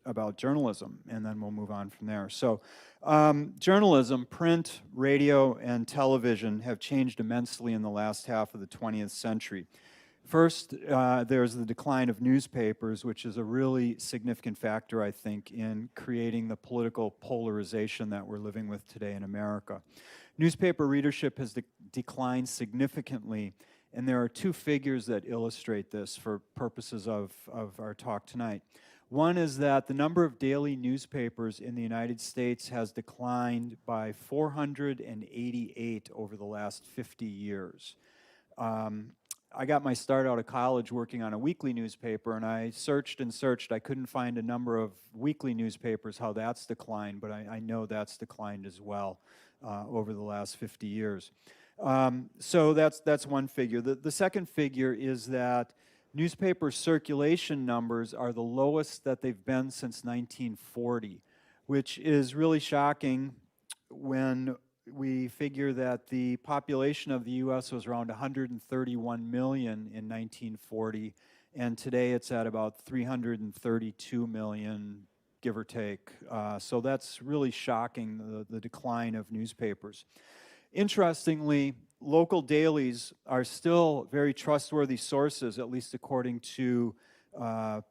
about journalism, and then we'll move on from there. So journalism, print, radio, and television have changed immensely in the last half of the 20th century. First, there's the decline of newspapers, which is a really significant factor, I think, in creating the political polarization that we're living with today in America. Newspaper readership has declined significantly, and there are two figures that illustrate this for purposes of our talk tonight. One is that the number of daily newspapers in the United States has declined by 488 over the last 50 years. I got my start out of college working on a weekly newspaper, and I searched and searched. I couldn't find a number of weekly newspapers, how that's declined, but I know that's declined as well over the last 50 years. So that's one figure. The second figure is that newspaper circulation numbers are the lowest that they've been since 1940, which is really shocking when we figure that the population of the U.S. was around 131 million in 1940, and today it's at about 332 million, give or take. So that's really shocking, the decline of newspapers. Interestingly, local dailies are still very trustworthy sources, at least according to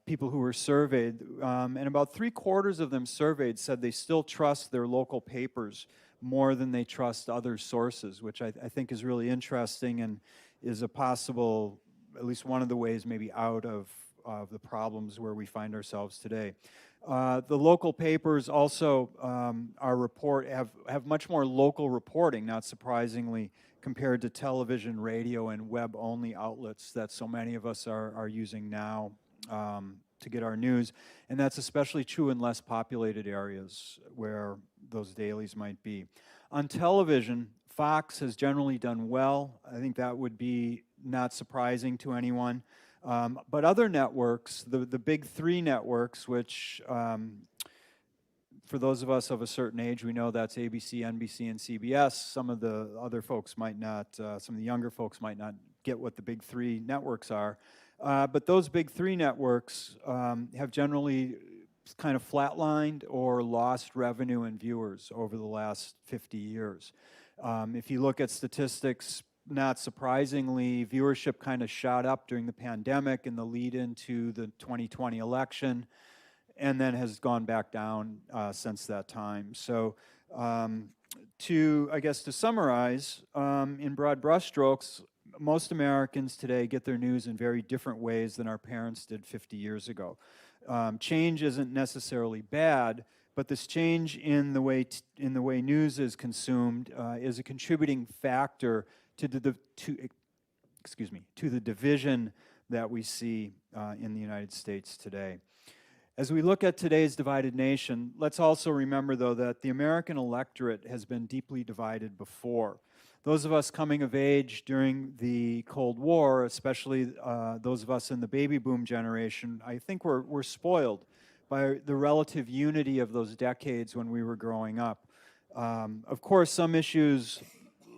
people who were surveyed. And about 3/4 of them surveyed said they still trust their local papers more than they trust other sources, which I think is really interesting and is a possible, at least one of the ways maybe out of the problems where we find ourselves today. The local papers also have much more local reporting, not surprisingly, compared to television, radio, and web-only outlets that so many of us are using now to get our news. And that's especially true in less populated areas where those dailies might be. On television, Fox has generally done well. I think that would be not surprising to anyone. But other networks, the big three networks, which for those of us of a certain age, we know that's ABC, NBC, and CBS. Some of the other folks might not, some of the younger folks might not get what the big three networks are. But those big three networks have generally kind of flatlined or lost revenue and viewers over the last 50 years. If you look at statistics, not surprisingly, viewership kind of shot up during the pandemic and the lead into the 2020 election, and then has gone back down since that time. So to summarize, in broad brushstrokes, most Americans today get their news in very different ways than our parents did 50 years ago. Change isn't necessarily bad, but this change in the way news is consumed is a contributing factor to the division that we see in the United States today. As we look at today's divided nation, let's also remember, though, that the American electorate has been deeply divided before. Those of us coming of age during the Cold War, especially those of us in the baby boom generation, I think we're spoiled by the relative unity of those decades when we were growing up. Of course, some issues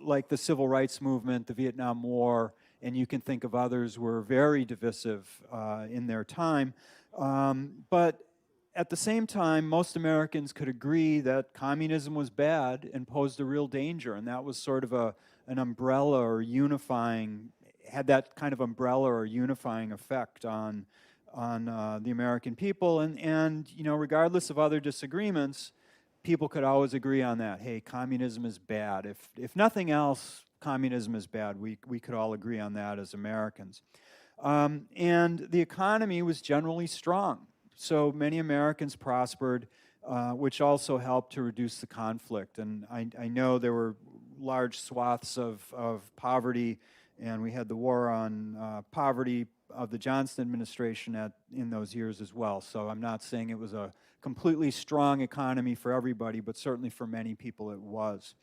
like the Civil Rights Movement, the Vietnam War, and you can think of others, were very divisive in their time. But at the same time, most Americans could agree that communism was bad and posed a real danger, and that was sort of an umbrella or unifying, had that kind of umbrella or unifying effect on the American people. And you know, regardless of other disagreements, people could always agree on that. Hey, communism is bad. If nothing else, communism is bad. We could all agree on that as Americans. And the economy was generally strong. So many Americans prospered, which also helped to reduce the conflict. And I know there were large swaths of poverty, and we had the war on poverty of the Johnson administration in those years as well. So I'm not saying it was a completely strong economy for everybody, but certainly for many people it was.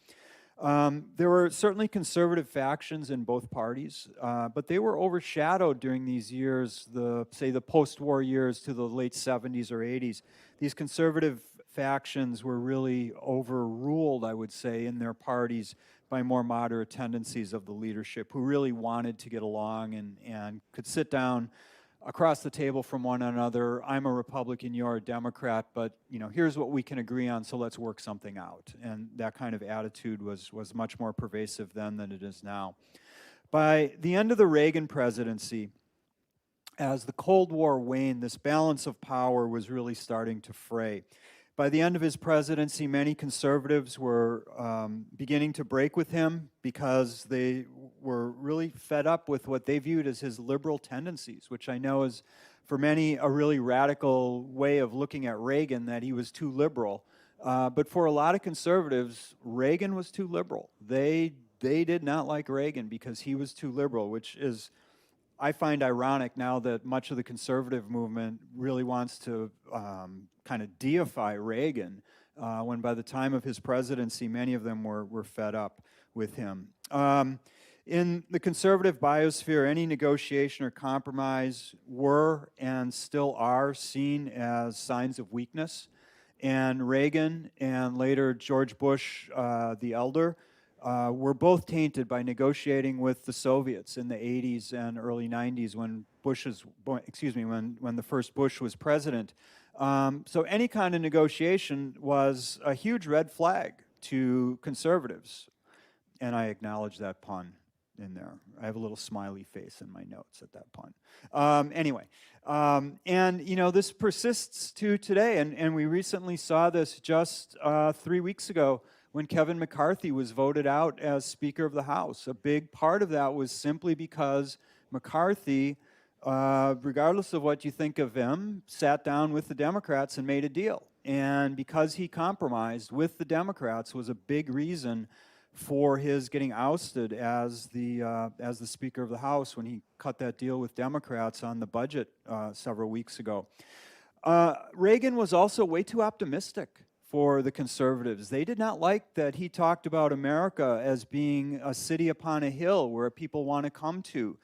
There were certainly conservative factions in both parties, but they were overshadowed during these years, say the post-war years to the late 70s or 80s. These conservative factions were really overruled, I would say, in their parties by more moderate tendencies of the leadership, who really wanted to get along and could sit down across the table from one another. I'm a Republican, you're a Democrat, but here's what we can agree on, so let's work something out. And that kind of attitude was much more pervasive then than it is now. By the end of the Reagan presidency, as the Cold War waned, this balance of power was really starting to fray. By the end of his presidency, many conservatives were beginning to break with him because they were really fed up with what they viewed as his liberal tendencies, which I know is, for many, a really radical way of looking at Reagan, that he was too liberal. But for a lot of conservatives, Reagan was too liberal. They did not like Reagan because he was too liberal, which is, I find ironic now that much of the conservative movement really wants to kind of deify Reagan, when by the time of his presidency, many of them were fed up with him. In the conservative biosphere, any negotiation or compromise were and still are seen as signs of weakness. And Reagan and later George Bush the elder were both tainted by negotiating with the Soviets in the 80s and early 90s when when the first Bush was president. So any kind of negotiation was a huge red flag to conservatives. And I acknowledge that pun in there. I have a little smiley face in my notes at that pun. And this persists to today. And we recently saw this just 3 weeks ago when Kevin McCarthy was voted out as Speaker of the House. A big part of that was simply because McCarthy, regardless of what you think of him, sat down with the Democrats and made a deal. And because he compromised with the Democrats was a big reason for his getting ousted as the Speaker of the House when he cut that deal with Democrats on the budget several weeks ago. Reagan was also way too optimistic for the conservatives. They did not like that he talked about America as being a city upon a hill where people want to come to.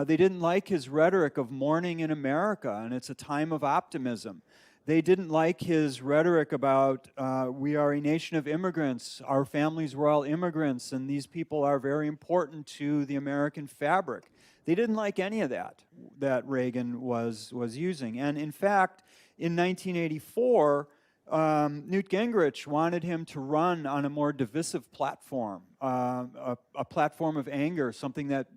They didn't like his rhetoric of morning in America, and it's a time of optimism. They didn't like his rhetoric about we are a nation of immigrants, our families were all immigrants, and these people are very important to the American fabric. They didn't like any of that Reagan was using. And in fact, in 1984, Newt Gingrich wanted him to run on a more divisive platform, a platform of anger, something that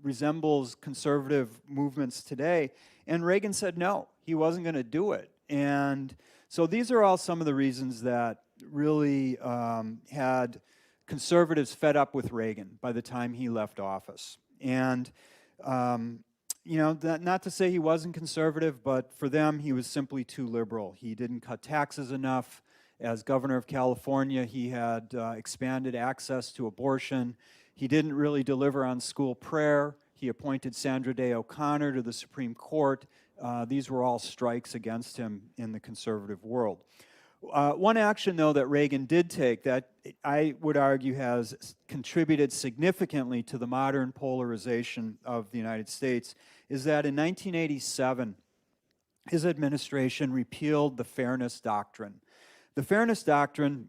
resembles conservative movements today. And Reagan said no, he wasn't going to do it. And so these are all some of the reasons that really had conservatives fed up with Reagan by the time he left office. And not to say he wasn't conservative, but for them, he was simply too liberal. He didn't cut taxes enough. As governor of California, he had expanded access to abortion. He didn't really deliver on school prayer. He appointed Sandra Day O'Connor to the Supreme Court. These were all strikes against him in the conservative world. One action, though, that Reagan did take that I would argue has contributed significantly to the modern polarization of the United States is that in 1987, his administration repealed the Fairness Doctrine. The Fairness Doctrine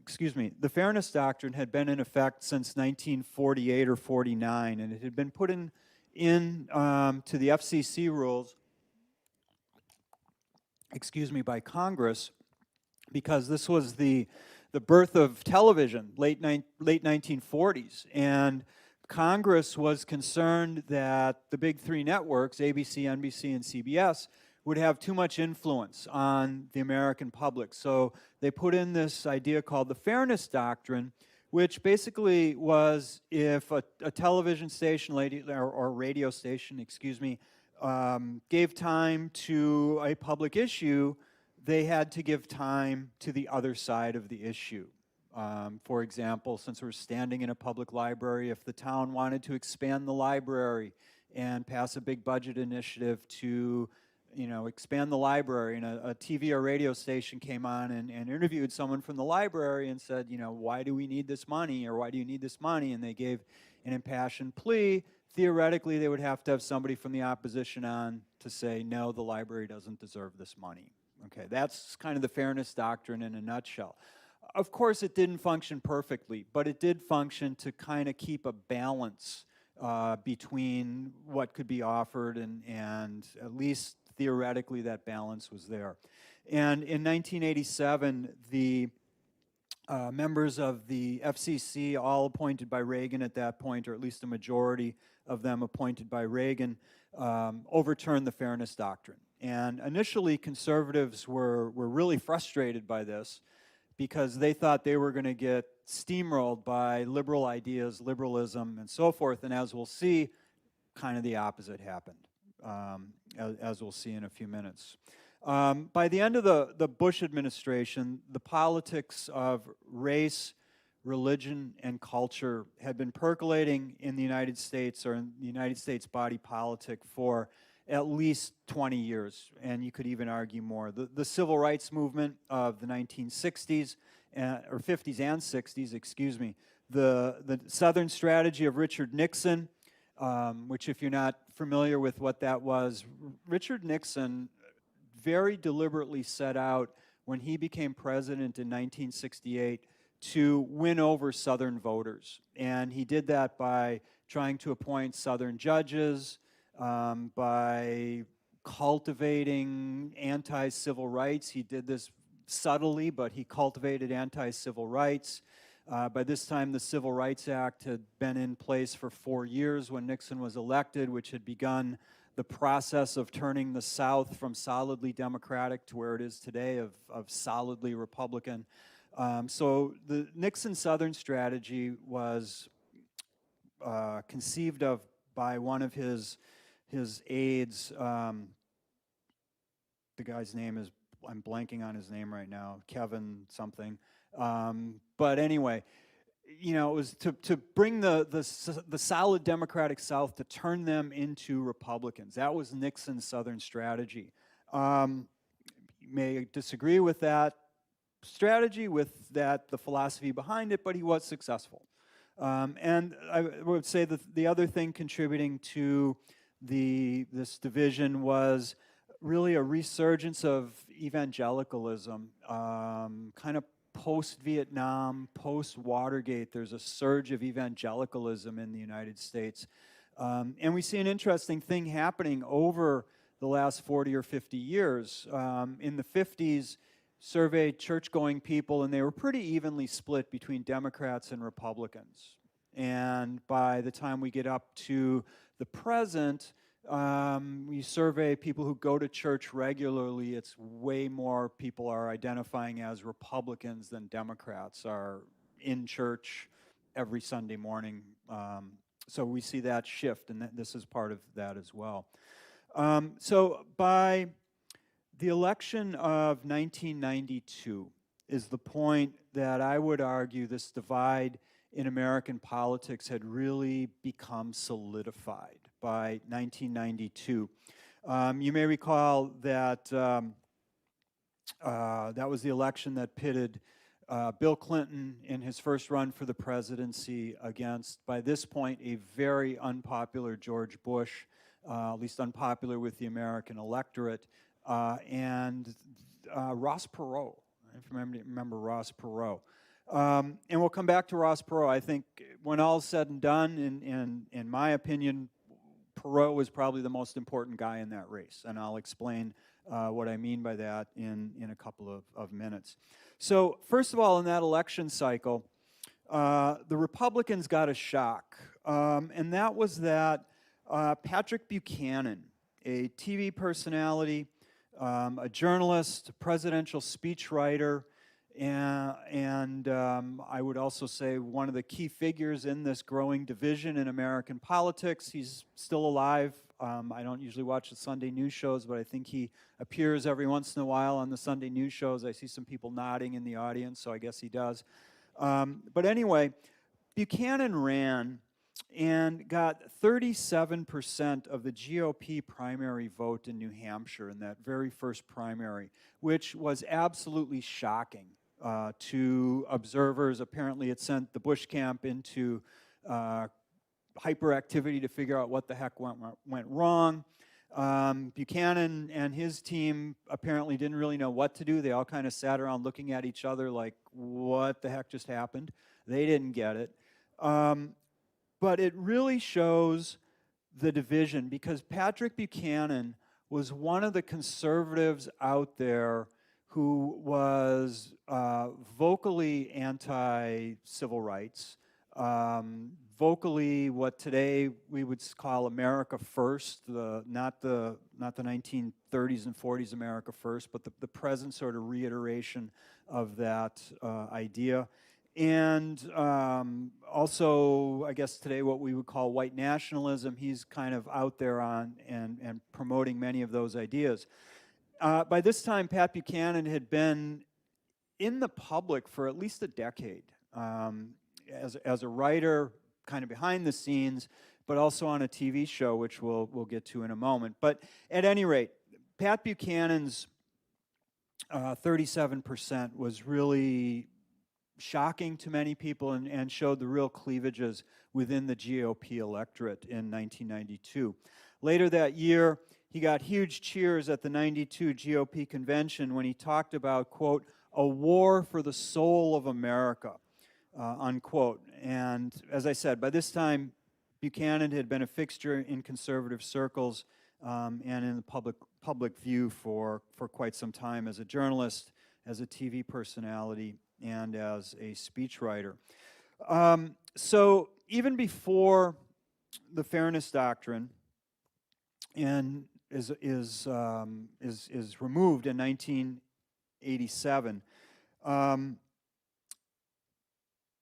had been in effect since 1948 or 49, and it had been put in to the FCC rules, by Congress, because this was the birth of television, late 1940s, and Congress was concerned that the big three networks, ABC, NBC, and CBS, would have too much influence on the American public. So they put in this idea called the Fairness Doctrine, which basically was if a television station or radio station, gave time to a public issue, they had to give time to the other side of the issue. For example, since we're standing in a public library, if the town wanted to expand the library and pass a big budget initiative to expand the library, and a TV or radio station came on and interviewed someone from the library and said, why do we need this money, or why do you need this money? And they gave an impassioned plea. Theoretically, they would have to have somebody from the opposition on to say, no, the library doesn't deserve this money. Okay, that's kind of the Fairness Doctrine in a nutshell. Of course, it didn't function perfectly, but it did function to kind of keep a balance between what could be offered and at least theoretically that balance was there. And in 1987, the members of the FCC, all appointed by Reagan at that point, or at least a majority of them appointed by Reagan, overturned the Fairness Doctrine. And initially, conservatives were really frustrated by this because they thought they were going to get steamrolled by liberal ideas, liberalism, and so forth. And as we'll see, kind of the opposite happened, as we'll see in a few minutes. By the end of the Bush administration, the politics of race, religion, and culture had been percolating in the United States, or in the United States body politic, for at least 20 years, and you could even argue more. The civil rights movement of the 1960s, or 50s and 60s, excuse me, the Southern strategy of Richard Nixon, which, if you're not familiar with what that was, Richard Nixon very deliberately set out, when he became president in 1968, to win over Southern voters. And he did that by trying to appoint Southern judges, by cultivating anti-civil rights. He did this subtly, but he cultivated anti-civil rights. By this time, the Civil Rights Act had been in place for 4 years when Nixon was elected, which had begun the process of turning the South from solidly Democratic to where it is today, of solidly Republican. So the Nixon Southern strategy was conceived of by one of his aides. The guy's name is, I'm blanking on his name right now, Kevin something. But anyway, you know, it was to bring the solid Democratic South, to turn them into Republicans. That was Nixon's Southern strategy. You may disagree with that strategy, with the philosophy behind it, but he was successful. And I would say that the other thing contributing to this division was really a resurgence of evangelicalism, kind of post-Vietnam, post-Watergate. There's a surge of evangelicalism in the United States. And we see an interesting thing happening over the last 40 or 50 years. In the 50s, surveyed church-going people, and they were pretty evenly split between Democrats and Republicans. And by the time we get up to the present, we survey people who go to church regularly. It's way more people are identifying as Republicans than Democrats are in church every Sunday morning. So we see that shift, and this is part of that as well. So by the election of 1992 is the point that I would argue this divide in American politics had really become solidified by 1992. You may recall that that was the election that pitted Bill Clinton in his first run for the presidency against, by this point, a very unpopular George Bush, at least unpopular with the American electorate, and Ross Perot. If you remember Ross Perot. And we'll come back to Ross Perot. I think when all is said and done, in my opinion, Perot was probably the most important guy in that race, and I'll explain what I mean by that in a couple of minutes. So first of all, in that election cycle, the Republicans got a shock, and that was that Patrick Buchanan, a TV personality, a journalist, a presidential speechwriter, and I would also say one of the key figures in this growing division in American politics. He's still alive. I don't usually watch the Sunday news shows, but I think he appears every once in a while on the Sunday news shows. I see some people nodding in the audience, so I guess he does. But anyway, Buchanan ran and got 37% of the GOP primary vote in New Hampshire in that very first primary, which was absolutely shocking to observers. Apparently, it sent the Bush camp into hyperactivity to figure out what the heck went wrong. Buchanan and his team apparently didn't really know what to do. They all kind of sat around looking at each other like, what the heck just happened? They didn't get it. But it really shows the division, because Patrick Buchanan was one of the conservatives out there who was vocally anti-civil rights, vocally what today we would call America First, not the 1930s and 40s America First, but the present sort of reiteration of that idea. And also, I guess today what we would call white nationalism. He's kind of out there on and promoting many of those ideas. By this time, Pat Buchanan had been in the public for at least a decade as a writer, kind of behind the scenes, but also on a TV show, which we'll get to in a moment. But at any rate, Pat Buchanan's 37% was really shocking to many people and showed the real cleavages within the GOP electorate in 1992. Later that year, he got huge cheers at the 92 GOP convention when he talked about, quote, a war for the soul of America, unquote. And as I said, by this time, Buchanan had been a fixture in conservative circles and in the public view for quite some time as a journalist, as a TV personality, and as a speechwriter. So even before the Fairness Doctrine and is removed in 1987,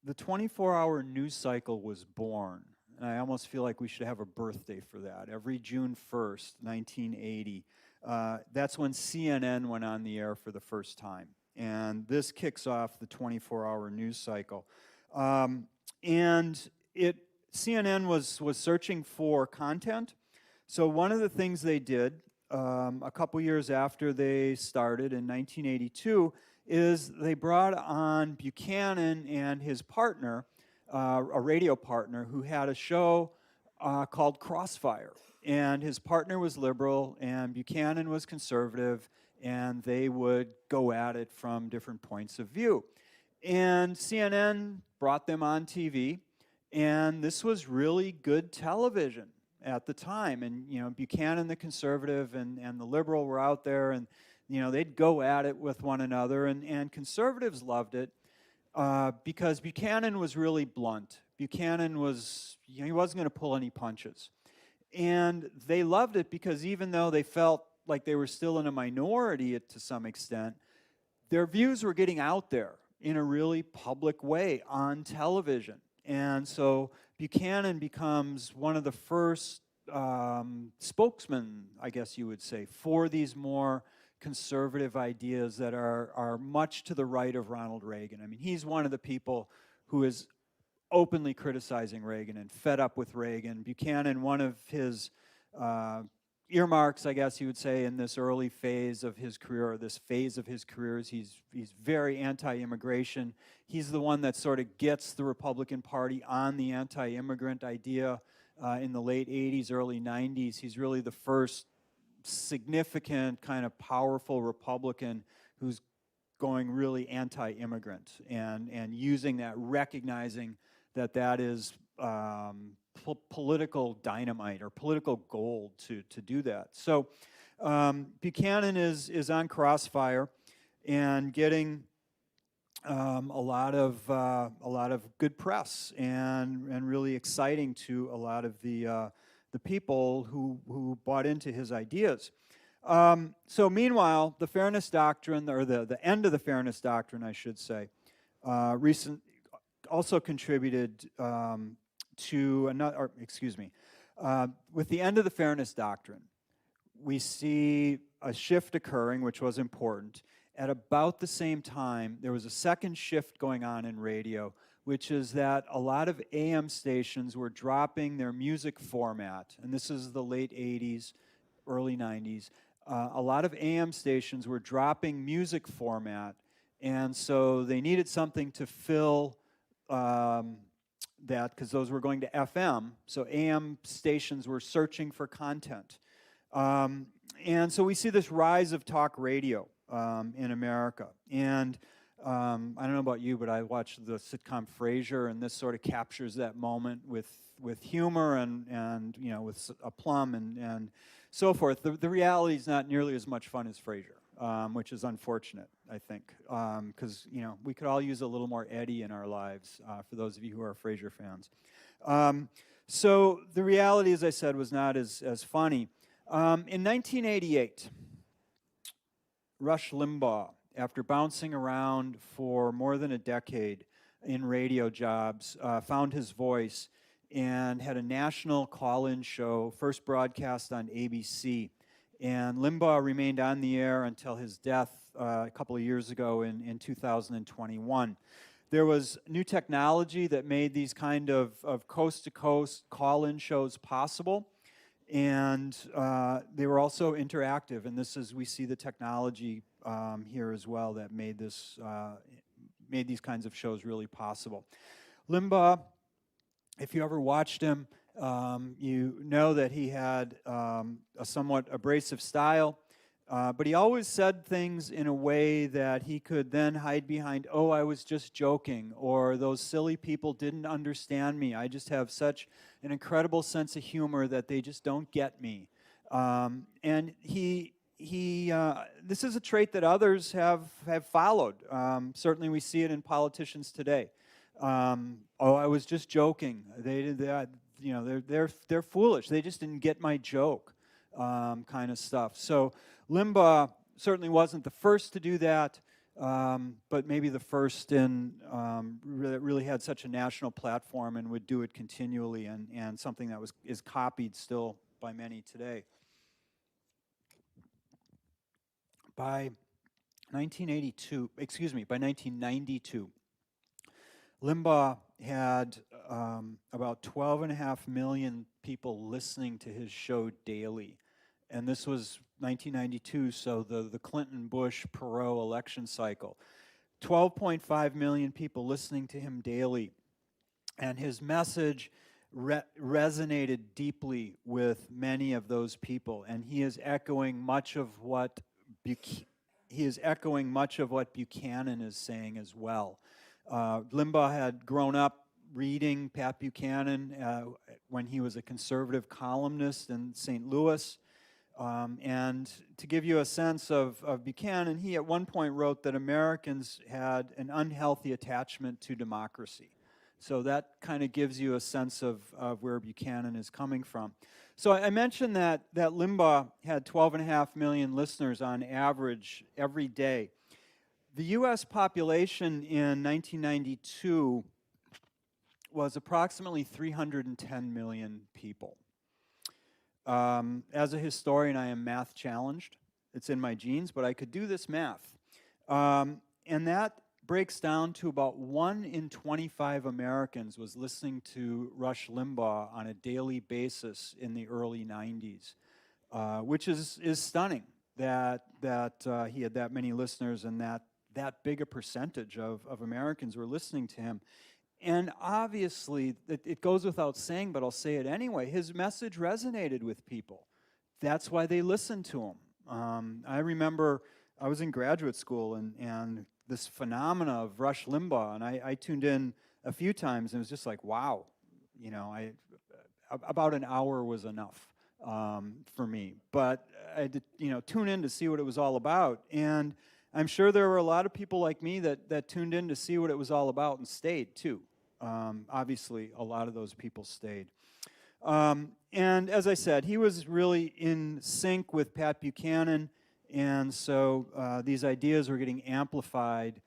the 24-hour news cycle was born. And I almost feel like we should have a birthday for that. Every June 1st, 1980, that's when CNN went on the air for the first time. And this kicks off the 24-hour news cycle. And CNN was searching for content. So one of the things they did a couple years after they started in 1982 is they brought on Buchanan and his partner, a radio partner, who had a show called Crossfire. And his partner was liberal, and Buchanan was conservative, and they would go at it from different points of view. And CNN brought them on TV, and this was really good television at the time. And, you know, Buchanan, the conservative, and the liberal were out there, and, you know, they'd go at it with one another, and conservatives loved it because Buchanan was really blunt. Buchanan was, you know, he wasn't going to pull any punches. And they loved it because even though they felt like they were still in a minority to some extent, their views were getting out there in a really public way on television. And so Buchanan becomes one of the first spokesmen, I guess you would say, for these more conservative ideas that are much to the right of Ronald Reagan. I mean, he's one of the people who is openly criticizing Reagan and fed up with Reagan. Buchanan, one of his earmarks, I guess you would say, in this early phase of his career, or this phase of his career, is he's very anti-immigration. He's the one that sort of gets the Republican Party on the anti-immigrant idea in the late 80s, early 90s. He's really the first significant kind of powerful Republican who's going really anti-immigrant and using that, recognizing that that is political dynamite or political gold to do that. So Buchanan is on Crossfire and getting a lot of good press and really exciting to a lot of the people who bought into his ideas. So meanwhile, the Fairness Doctrine, or the end of the Fairness Doctrine, I should say, also contributed to another, or excuse me, with the end of the Fairness Doctrine, we see a shift occurring, which was important. At about the same time, there was a second shift going on in radio, which is that a lot of AM stations were dropping their music format, and this is the late 80s, early 90s. A lot of AM stations were dropping music format, and so they needed something to fill that, because those were going to FM, so AM stations were searching for content. And so we see this rise of talk radio in America. And I don't know about you, but I watched the sitcom Frasier, and this sort of captures that moment with humor and you know, with aplomb and so forth. The reality is not nearly as much fun as Frasier, which is unfortunate, I think, because we could all use a little more Eddie in our lives. For those of you who are Frasier fans, so the reality, as I said, was not as funny. In 1988, Rush Limbaugh, after bouncing around for more than a decade in radio jobs, found his voice and had a national call-in show, first broadcast on ABC. And Limbaugh remained on the air until his death a couple of years ago in 2021. There was new technology that made these kind of coast-to-coast call-in shows possible. And they were also interactive, and this is, we see the technology here as well that made this made these kinds of shows really possible. Limbaugh, if you ever watched him, you know that he had a somewhat abrasive style, but he always said things in a way that he could then hide behind, oh, I was just joking, or those silly people didn't understand me. I just have such an incredible sense of humor that they just don't get me. And this is a trait that others have followed. Certainly we see it in politicians today. Oh, I was just joking. They're foolish. They just didn't get my joke, kind of stuff. So Limbaugh certainly wasn't the first to do that, but maybe the first that really had such a national platform and would do it continually, and something that is copied still by many today. By 1992, Limbaugh had about 12.5 million people listening to his show daily. And this was 1992, so the Clinton-Bush-Perot election cycle. 12.5 million people listening to him daily. And his message resonated deeply with many of those people. And he is echoing much of what Buchanan is saying as well. Limbaugh had grown up reading Pat Buchanan when he was a conservative columnist in St. Louis. And to give you a sense of Buchanan, he at one point wrote that Americans had an unhealthy attachment to democracy. So that kind of gives you a sense of where Buchanan is coming from. So I mentioned that Limbaugh had 12.5 million listeners on average every day. The U.S. population in 1992 was approximately 310 million people. As a historian, I am math challenged. It's in my genes, but I could do this math. And that breaks down to about 1 in 25 Americans was listening to Rush Limbaugh on a daily basis in the early 90s, which is stunning that he had that many listeners and that big a percentage of Americans were listening to him. And obviously, it goes without saying, but I'll say it anyway, his message resonated with people. That's why they listened to him. I remember I was in graduate school, and this phenomena of Rush Limbaugh, and I tuned in a few times, and it was just like, wow, about an hour was enough for me. But I did, tune in to see what it was all about, and I'm sure there were a lot of people like me that tuned in to see what it was all about and stayed too. Obviously, a lot of those people stayed. And as I said, he was really in sync with Pat Buchanan, and so these ideas were getting amplified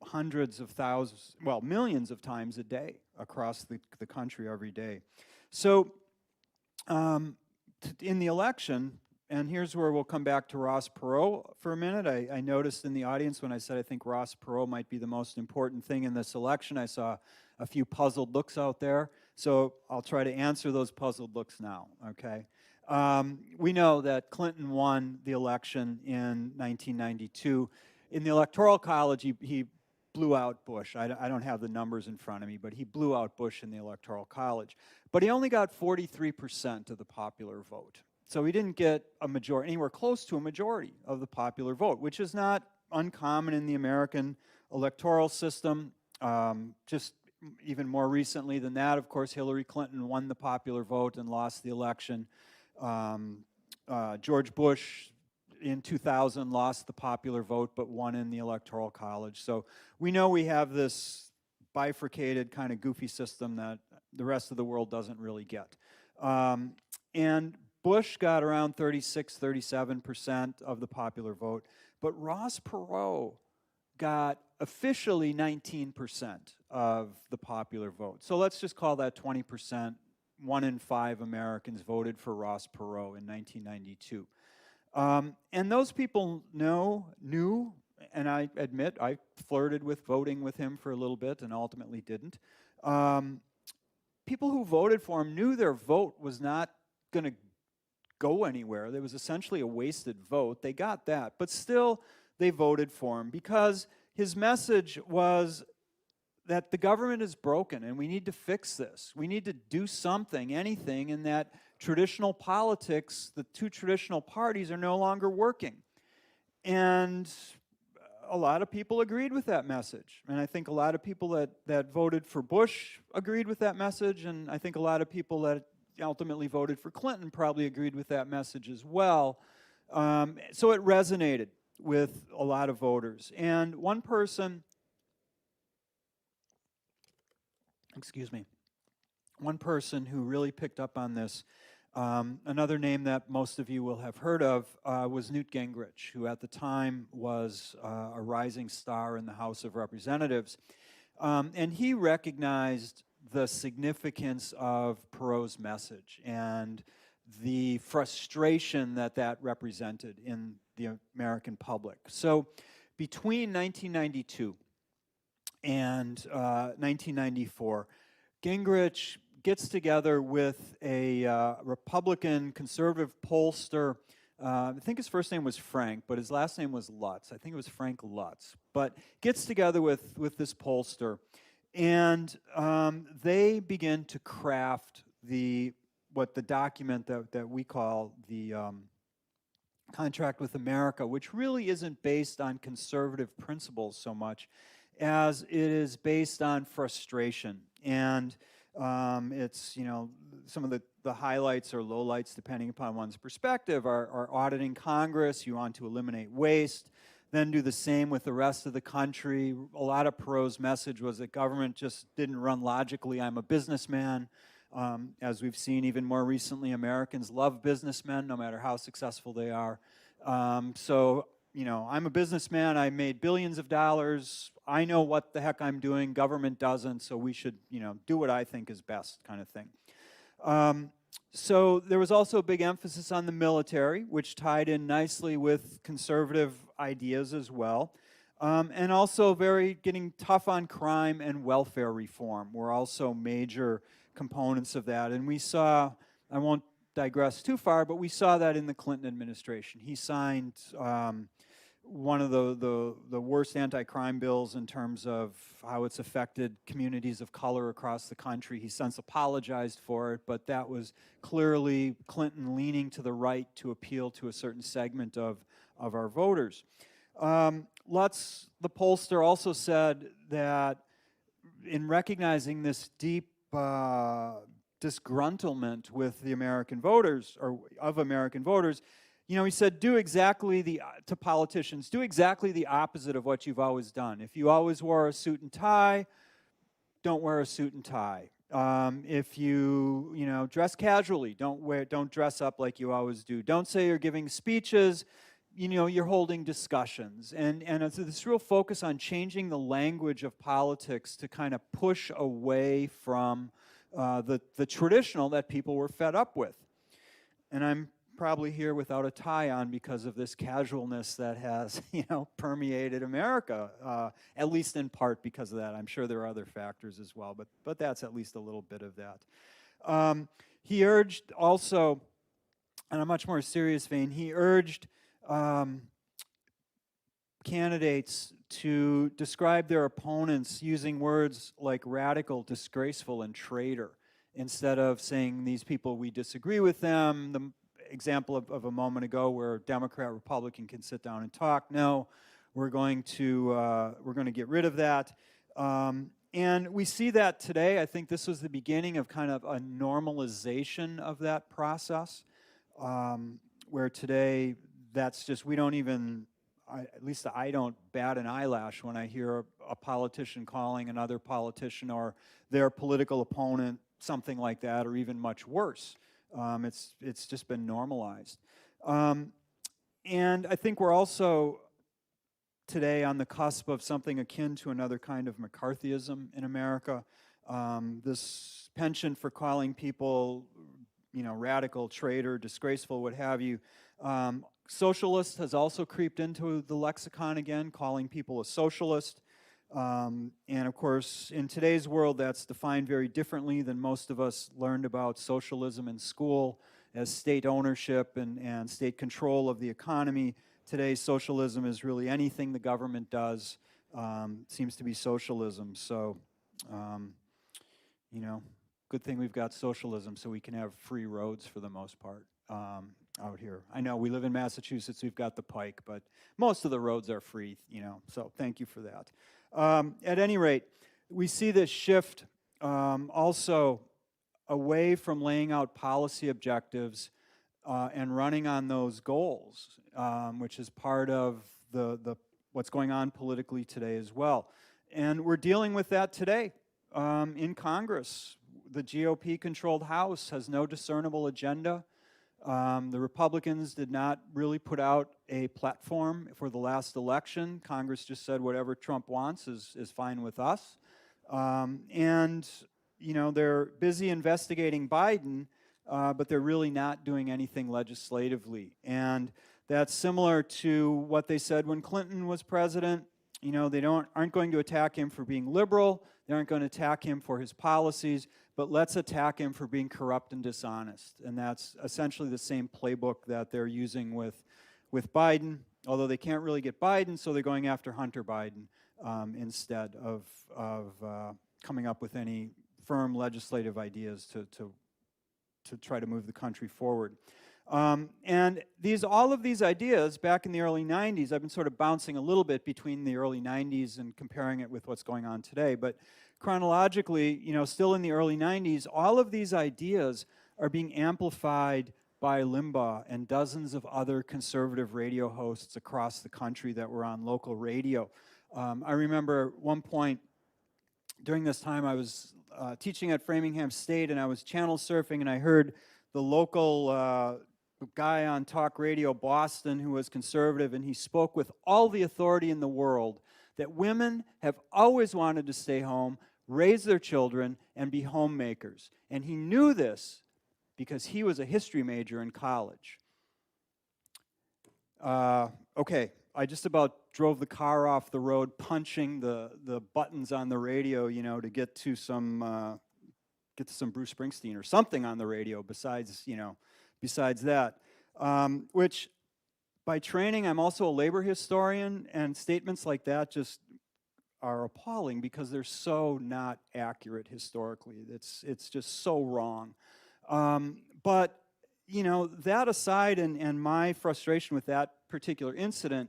hundreds of thousands, well, millions of times a day across the country every day. So in the election, and here's where we'll come back to Ross Perot for a minute. I noticed in the audience when I said I think Ross Perot might be the most important thing in this election, I saw a few puzzled looks out there. So I'll try to answer those puzzled looks now, okay? We know that Clinton won the election in 1992. In the Electoral College, he blew out Bush. I don't have the numbers in front of me, but he blew out Bush in the Electoral College. But he only got 43% of the popular vote. So he didn't get a majority, anywhere close to a majority of the popular vote, which is not uncommon in the American electoral system. Just even more recently than that, of course, Hillary Clinton won the popular vote and lost the election. George Bush in 2000 lost the popular vote but won in the Electoral College. So we know we have this bifurcated kind of goofy system that the rest of the world doesn't really get. And Bush got around 36, 37% of the popular vote, but Ross Perot got officially 19% of the popular vote. So let's just call that 20%. 1 in 5 Americans voted for Ross Perot in 1992. And those people knew, and I admit I flirted with voting with him for a little bit and ultimately didn't. People who voted for him knew their vote was not going to go anywhere. There was essentially a wasted vote. They got that, but still they voted for him because his message was that the government is broken and we need to fix this. We need to do something, anything, and that traditional politics, the two traditional parties, are no longer working. And a lot of people agreed with that message. And I think a lot of people that voted for Bush agreed with that message, and I think a lot of people that ultimately voted for Clinton probably agreed with that message as well. So it resonated with a lot of voters. And one person, one person who really picked up on this, another name that most of you will have heard of, was Newt Gingrich, who at the time was a rising star in the House of Representatives. And he recognized the significance of Perot's message and the frustration that that represented in the American public. So between 1992 and 1994, Gingrich gets together with a Republican conservative pollster. I think his first name was Frank, but his last name was Lutz. I think it was Frank Lutz. But gets together with this pollster, and they begin to craft the document that we call the Contract with America, which really isn't based on conservative principles so much as it is based on frustration. And it's, some of the highlights or lowlights, depending upon one's perspective, are auditing Congress. You want to eliminate waste, then do the same with the rest of the country. A lot of Perot's message was that government just didn't run logically. I'm a businessman. As we've seen even more recently, Americans love businessmen, no matter how successful they are. So, I'm a businessman. I made billions of dollars. I know what the heck I'm doing. Government doesn't, so we should, do what I think is best, kind of thing. So there was also a big emphasis on the military, which tied in nicely with conservative ideas as well. And also getting tough on crime and welfare reform were also major components of that. And we saw, I won't digress too far, but we saw that in the Clinton administration. He signed one of the worst anti-crime bills in terms of how it's affected communities of color across the country. He since apologized for it, but that was clearly Clinton leaning to the right to appeal to a certain segment of our voters. Lutz, the pollster, also said that in recognizing this deep disgruntlement with the American voters, or of American voters, he said, to politicians, do exactly the opposite of what you've always done. If you always wore a suit and tie, don't wear a suit and tie. If you, dress casually, don't dress up like you always do. Don't say you're giving speeches, you're holding discussions. And it's this real focus on changing the language of politics to kind of push away from the traditional that people were fed up with. And I'm probably here without a tie on because of this casualness that has, permeated America, at least in part because of that. I'm sure there are other factors as well, but that's at least a little bit of that. He urged also, in a much more serious vein, he urged candidates to describe their opponents using words like radical, disgraceful, and traitor, instead of saying these people, we disagree with them. The example of a moment ago where Democrat, Republican can sit down and talk. No, we're going to get rid of that. And we see that today. I think this was the beginning of kind of a normalization of that process. where today that's just, we don't even, at least I don't bat an eyelash when I hear a politician calling another politician or their political opponent something like that, or even much worse. It's just been normalized. And I think we're also today on the cusp of something akin to another kind of McCarthyism in America. This penchant for calling people, radical, traitor, disgraceful, what have you. Socialist has also creeped into the lexicon again, calling people a socialist. And of course, in today's world, that's defined very differently than most of us learned about socialism in school as state ownership and state control of the economy. Today, socialism is really anything the government does seems to be socialism. So, good thing we've got socialism so we can have free roads for the most part out here. I know we live in Massachusetts, we've got the Pike, but most of the roads are free, so thank you for that. At any rate, we see this shift also away from laying out policy objectives and running on those goals, which is part of the what's going on politically today as well. And we're dealing with that today in Congress. The GOP-controlled House has no discernible agenda. The Republicans did not really put out a platform for the last election. Congress just said whatever Trump wants is fine with us. And, they're busy investigating Biden, but they're really not doing anything legislatively. And that's similar to what they said when Clinton was president. They aren't going to attack him for being liberal. They aren't going to attack him for his policies, but let's attack him for being corrupt and dishonest. And that's essentially the same playbook that they're using with Biden, although they can't really get Biden, so they're going after Hunter Biden instead of coming up with any firm legislative ideas to try to move the country forward. And all of these ideas back in the early 90s, I've been sort of bouncing a little bit between the early 90s and comparing it with what's going on today, but chronologically, still in the early 90s, all of these ideas are being amplified by Limbaugh and dozens of other conservative radio hosts across the country that were on local radio. I remember at one point during this time I was teaching at Framingham State, and I was channel surfing, and I heard the local guy on talk radio, Boston, who was conservative, and he spoke with all the authority in the world that women have always wanted to stay home, raise their children, and be homemakers. And he knew this because he was a history major in college. Okay, I just about drove the car off the road punching the buttons on the radio, to get to some Bruce Springsteen or something on the radio besides that. Which, by training, I'm also a labor historian, and statements like that just are appalling because they're so not accurate historically. It's just so wrong. But that aside, and my frustration with that particular incident,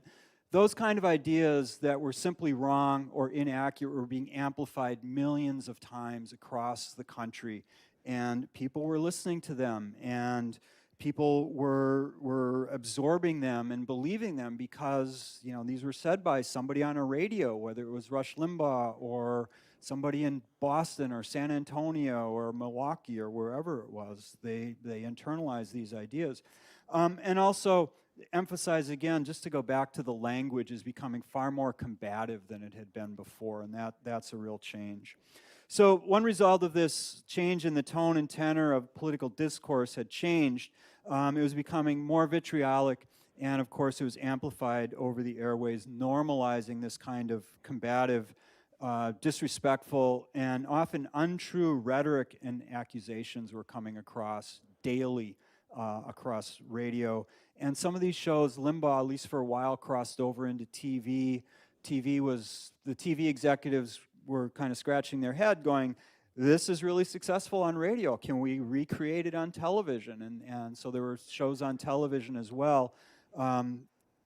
those kind of ideas that were simply wrong or inaccurate were being amplified millions of times across the country, and people were listening to them, and people were absorbing them and believing them because these were said by somebody on a radio, whether it was Rush Limbaugh or somebody in Boston or San Antonio or Milwaukee or wherever it was. They internalized these ideas. And also emphasize again, just to go back to the language is becoming far more combative than it had been before, and that's a real change. So one result of this change in the tone and tenor of political discourse had changed. It was becoming more vitriolic, and of course it was amplified over the airways, normalizing this kind of combative, disrespectful, and often untrue rhetoric and accusations were coming across daily across radio. And some of these shows, Limbaugh, at least for a while, crossed over into TV. The TV executives were kind of scratching their head going, this is really successful on radio. Can we recreate it on television? And so there were shows on television as well,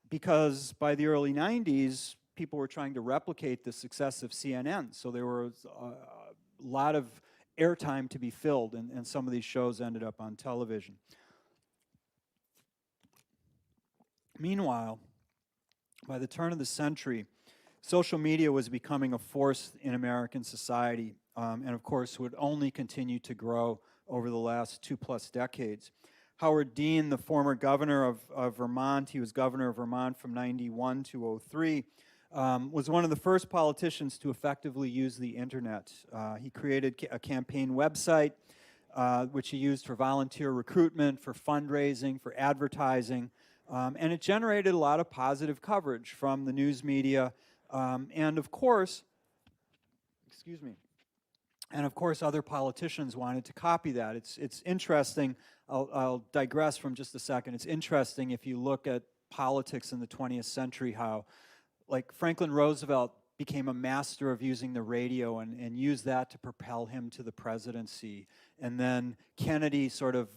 because by the early 90s, people were trying to replicate the success of CNN. So there was a lot of airtime to be filled, and some of these shows ended up on television. Meanwhile, by the turn of the century, social media was becoming a force in American society, and of course would only continue to grow over the last 2+ decades. Howard Dean, the former governor of Vermont, he was governor of Vermont from 91 to 03, was one of the first politicians to effectively use the internet. He created a campaign website, which he used for volunteer recruitment, for fundraising, for advertising, and it generated a lot of positive coverage from the news media, and of course, excuse me, and of course other politicians wanted to copy that. It's interesting, I'll digress from just a second. It's interesting if you look at politics in the 20th century, how like Franklin Roosevelt became a master of using the radio and used that to propel him to the presidency. And then Kennedy sort of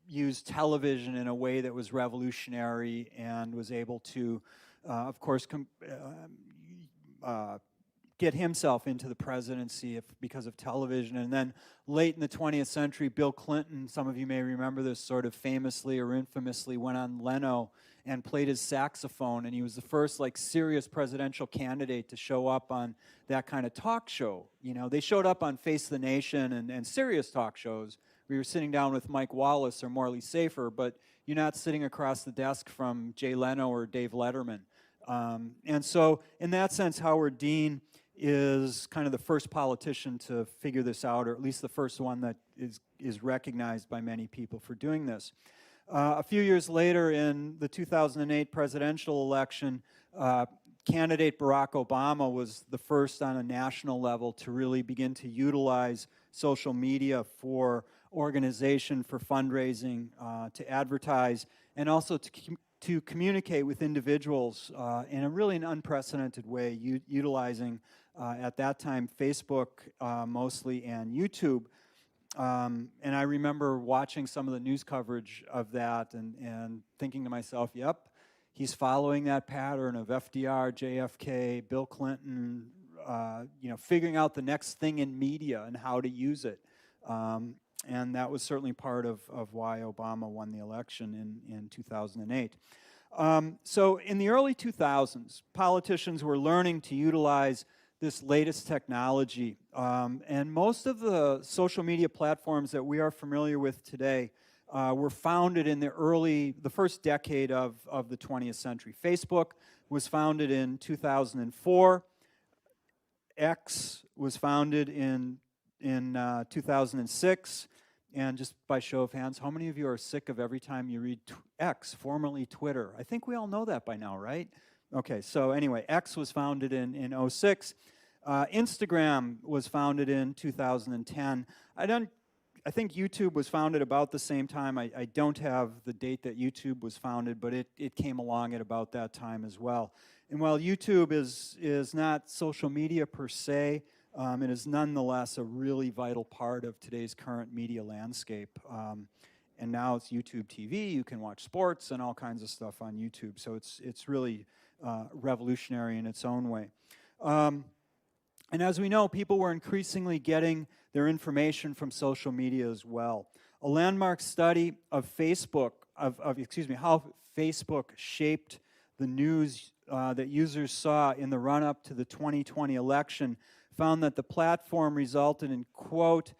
used television in a way that was revolutionary and was able to, of course, get himself into the presidency because of television. And then late in the 20th century, Bill Clinton, some of you may remember this, sort of famously or infamously went on Leno and played his saxophone, and he was the first like serious presidential candidate to show up on that kind of talk show. You know, they showed up on Face the Nation and serious talk shows. We were sitting down with Mike Wallace or Morley Safer, but you're not sitting across the desk from Jay Leno or Dave Letterman. And so in that sense, Howard Dean is kind of the first politician to figure this out, or at least the first one that is recognized by many people for doing this. A few years later, in the 2008 presidential election, candidate Barack Obama was the first on a national level to really begin to utilize social media for organization, for fundraising, to advertise, and also to communicate with individuals in a really an unprecedented way, utilizing at that time Facebook mostly and YouTube. And I remember watching some of the news coverage of that and thinking to myself, yep, he's following that pattern of FDR, JFK, Bill Clinton, you know, figuring out the next thing in media and how to use it. And that was certainly part of why Obama won the election in 2008. So in the early 2000s, politicians were learning to utilize this latest technology. And most of the social media platforms that we are familiar with today were founded in the first decade of the 20th century. Facebook was founded in 2004. X was founded in 2006. And just by show of hands, how many of you are sick of every time you read X, formerly Twitter? I think we all know that by now, right? Okay, so anyway, X was founded in 2006. Instagram was founded in 2010. I think YouTube was founded about the same time. I don't have the date that YouTube was founded, but it came along at about that time as well. And while YouTube is not social media per se, it is nonetheless a really vital part of today's current media landscape. And now it's YouTube TV. You can watch sports and all kinds of stuff on YouTube. So it's really revolutionary in its own way. And as we know, people were increasingly getting their information from social media as well. A landmark study of Facebook, how Facebook shaped the news that users saw in the run-up to the 2020 election found that the platform resulted in, quote,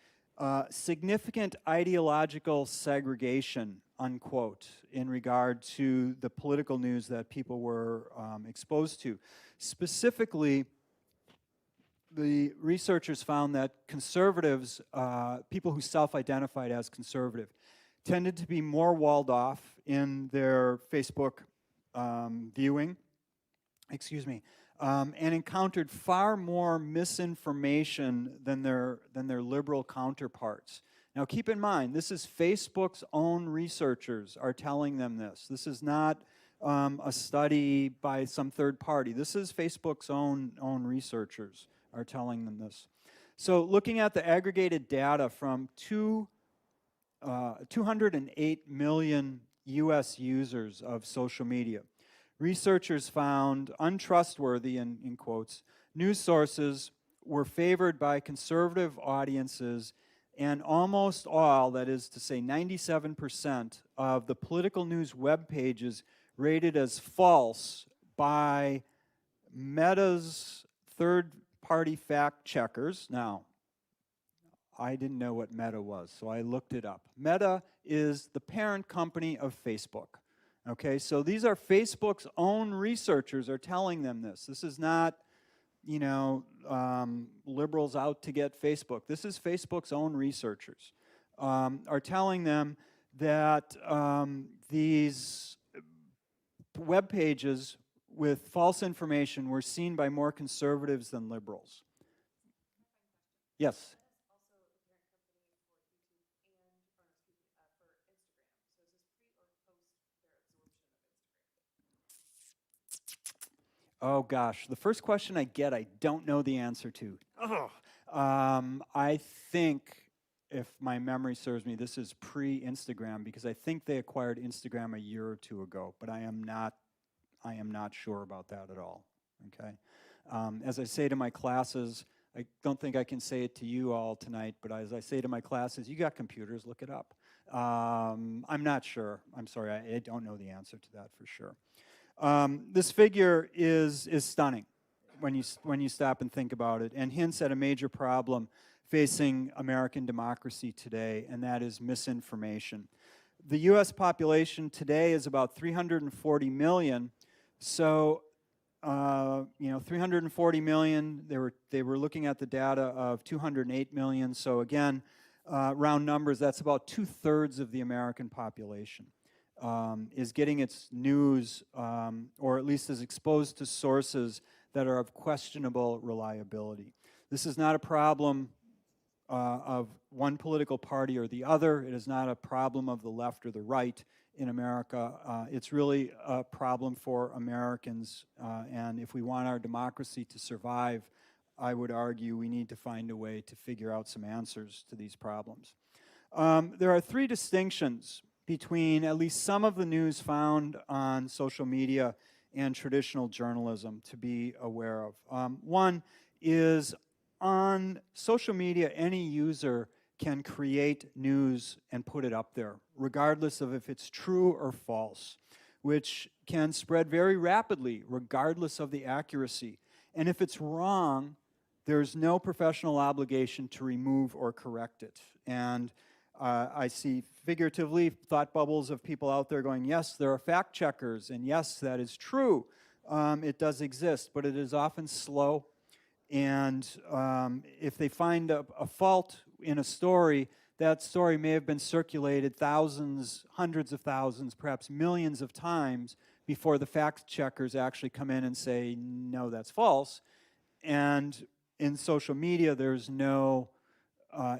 significant ideological segregation, unquote, in regard to the political news that people were exposed to. Specifically, the researchers found that conservatives, people who self-identified as conservative, tended to be more walled off in their Facebook viewing, and encountered far more misinformation than their liberal counterparts. Now keep in mind, this is Facebook's own researchers are telling them this. This is not a study by some third party. This is Facebook's own researchers are telling them this. So looking at the aggregated data from 208 million US users of social media, researchers found untrustworthy, in quotes, news sources were favored by conservative audiences, and almost all, that is to say 97%, of the political news web pages rated as false by Meta's third-party fact checkers. Now, I didn't know what Meta was, so I looked it up. Meta is the parent company of Facebook. Okay, so these are Facebook's own researchers are telling them this. This is not, you know, liberals out to get Facebook. This is Facebook's own researchers are telling them that these web pages with false information were seen by more conservatives than liberals. Yes? Oh gosh, the first question I get, I don't know the answer to. I think, if my memory serves me, this is pre-Instagram because I think they acquired Instagram a year or two ago, but I am not sure about that at all. Okay, as I say to my classes, I don't think I can say it to you all tonight, but as I say to my classes, you got computers, look it up. I'm not sure. I'm sorry, I don't know the answer to that for sure. This figure is stunning when you stop and think about it, and hints at a major problem facing American democracy today, and that is misinformation. The U.S. population today is about 340 million. So, 340 million. They were looking at the data of 208 million. So again, round numbers. That's about 2/3 of the American population. Is getting its news, or at least is exposed to sources that are of questionable reliability. This is not a problem of one political party or the other. It is not a problem of the left or the right in America. It's really a problem for Americans, and if we want our democracy to survive, I would argue we need to find a way to figure out some answers to these problems. There are three distinctions between at least some of the news found on social media and traditional journalism to be aware of. One is on social media, any user can create news and put it up there, regardless of if it's true or false, which can spread very rapidly, regardless of the accuracy. And if it's wrong, there's no professional obligation to remove or correct it. And I see figuratively thought bubbles of people out there going, yes, there are fact checkers, and yes, that is true. It does exist, but it is often slow. And if they find a fault in a story, that story may have been circulated thousands, hundreds of thousands, perhaps millions of times before the fact checkers actually come in and say, no, that's false. And in social media, there's no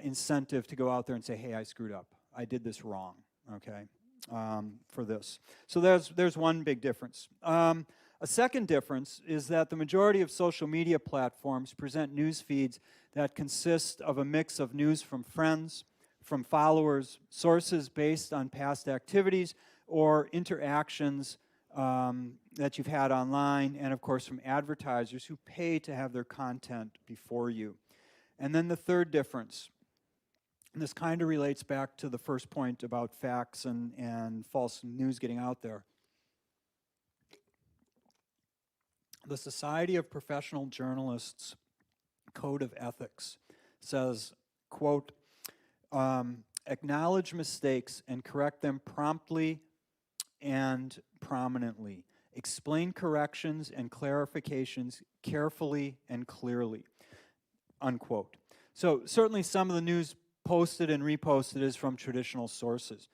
incentive to go out there and say, hey, I screwed up. I did this wrong, okay, for this. So there's one big difference. A second difference is that the majority of social media platforms present news feeds that consist of a mix of news from friends, from followers, sources based on past activities, or interactions that you've had online, and of course from advertisers who pay to have their content before you. And then the third difference, and this kind of relates back to the first point about facts and false news getting out there. The Society of Professional Journalists Code of Ethics says, quote, acknowledge mistakes and correct them promptly and prominently. Explain corrections and clarifications carefully and clearly, unquote. So certainly some of the news posted and reposted is from traditional sources,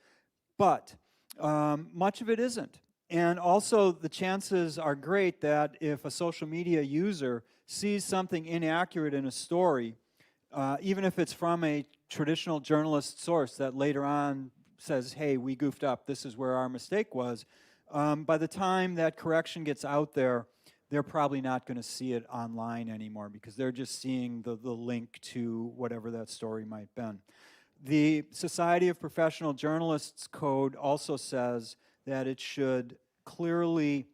but much of it isn't. And also the chances are great that if a social media user sees something inaccurate in a story, even if it's from a traditional journalist source that later on says, hey, we goofed up, this is where our mistake was, by the time that correction gets out there, they're probably not going to see it online anymore because they're just seeing the link to whatever that story might have been. The Society of Professional Journalists Code also says that it should clearly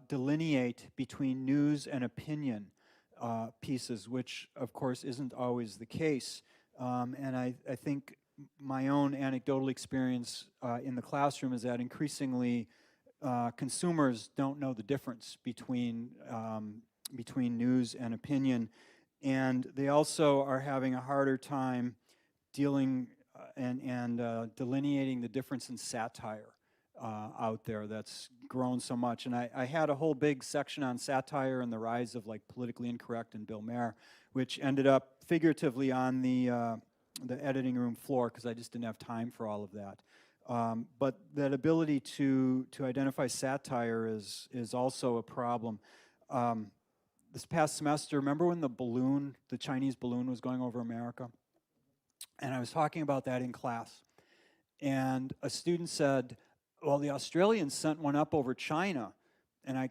delineate between news and opinion pieces, which of course isn't always the case. And I think my own anecdotal experience in the classroom is that increasingly consumers don't know the difference between news and opinion, and they also are having a harder time dealing and delineating the difference in satire out there that's grown so much. And I had a whole big section on satire and the rise of like Politically Incorrect and Bill Maher, which ended up figuratively on the editing room floor because I just didn't have time for all of that. But that ability to identify satire is also a problem. This past semester, remember when the Chinese balloon was going over America? And I was talking about that in class. And a student said, well, the Australians sent one up over China. And I,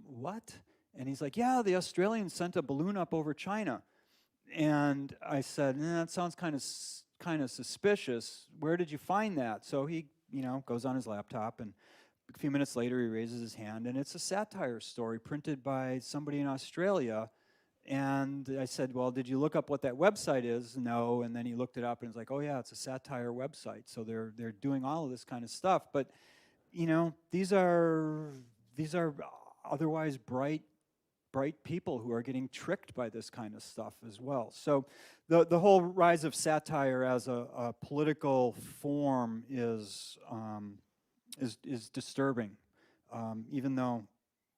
what? And he's like, yeah, the Australians sent a balloon up over China. And I said, that sounds kind of suspicious. Where did you find that? So he, goes on his laptop, and a few minutes later he raises his hand, and it's a satire story printed by somebody in Australia. And I said, well, did you look up what that website is? No. And then he looked it up and was like, oh yeah, it's a satire website. So they're doing all of this kind of stuff. But these are otherwise bright people who are getting tricked by this kind of stuff as well. So the whole rise of satire as a political form is disturbing, even though